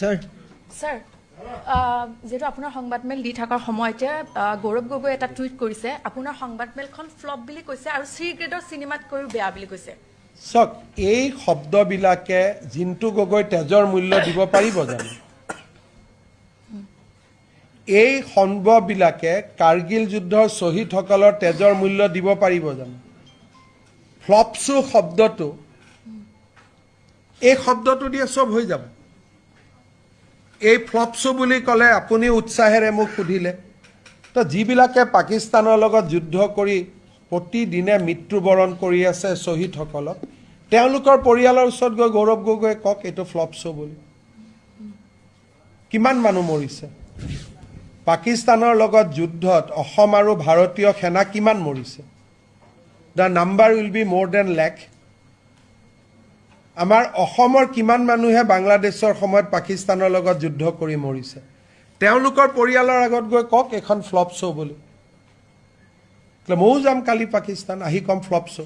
sir sir যেহেতু আপোনাৰ সংবাদমেল দি থকাৰ সময়তে গৌৰৱ গগৈ এটা টুইট কৰিছে আপোনাৰ সংবাদমেলখন ফ্লপ বুলি কৈছে আৰু চি গ্ৰেডৰ চিনেমাতকৈও বেয়া বুলি কৈছে চাওক এই শব্দবিলাকে জিন্তু গগৈ তেজৰ মূল্য দিব পাৰিব জানো এই সম্ভৱবিলাকে কাৰ্গিল যুদ্ধৰ শ্বহীদসকলৰ তেজৰ মূল্য দিব পাৰিব জানো ফ্লপছু শব্দটো এই শব্দটো দিয়ে সব হৈ যাব এই ফ্লপছু বুলি ক'লে আপুনি উৎসাহেৰে মোক সুধিলে তো যিবিলাকে পাকিস্তানৰ লগত যুদ্ধ কৰি প্ৰতিদিনে মৃত্যুবৰণ কৰি আছে শ্বহীদসকলক তেওঁলোকৰ পৰিয়ালৰ ওচৰত গৈ গৌৰৱ গগৈয়ে কওক এইটো ফ্লপছু বুলি কিমান মানুহ মৰিছে পাকিস্তানৰ লগত যুদ্ধত অসম আৰু ভাৰতীয় সেনা কিমান মৰিছে দ্য নাম্বাৰ উইল বি মোৰ দেন লাখ আমাৰ অসমৰ কিমান মানুহে বাংলাদেশৰ সময়ত পাকিস্তানৰ লগত যুদ্ধ কৰি মৰিছে তেওঁলোকৰ পৰিয়ালৰ আগত গৈ কওক এখন ফ্লপছু বুলি ময়ো যাম কালি পাকিস্তান আহি কম ফ্লপছু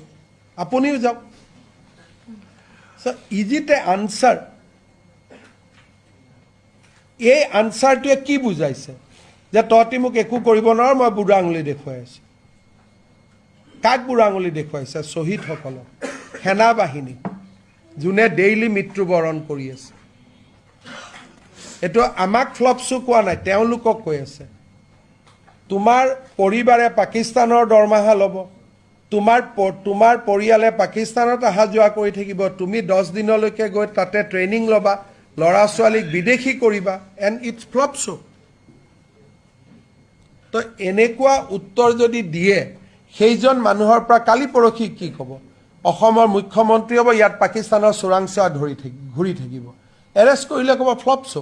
আপুনিও যাওক ইজ ইট এ আনচাৰ এই আনচাৰটোৱে কি বুজাইছে যে তহঁতি মোক একো কৰিব নোৱাৰ মই বুঢ়া আঙুলি দেখুৱাই আছো কাক বুঢ়া আঙুলি দেখুৱাইছে শ্বহীদসকলক সেনাবাহিনী যোনে ডেইলি মৃত্যুবৰণ কৰি আছে এইটো আমাক ফ্লপছু কোৱা নাই তেওঁলোকক কৈ আছে তোমাৰ পৰিবাৰে পাকিস্তানৰ দৰমহা ল'ব তোমাৰ পৰিয়ালে পাকিস্তানত অহা যোৱা কৰি থাকিব তুমি 10 দিনলৈকে গৈ তাতে ট্ৰেইনিং ল'বা ল'ৰা ছোৱালীক বিদেশী কৰিবা এণ্ড ইটছ ফ্লপছু তো এনেকুৱা উত্তৰ যদি দিয়ে সেইজন মানুহৰ পৰা কালি পৰহি কি ক'ব অসমৰ মুখ্যমন্ত্ৰী হ'ব ইয়াত পাকিস্তানৰ চোৰাংচোৱা ঘূৰি থাকিব এৰেষ্ট কৰিলে ক'ব ফ্লপছু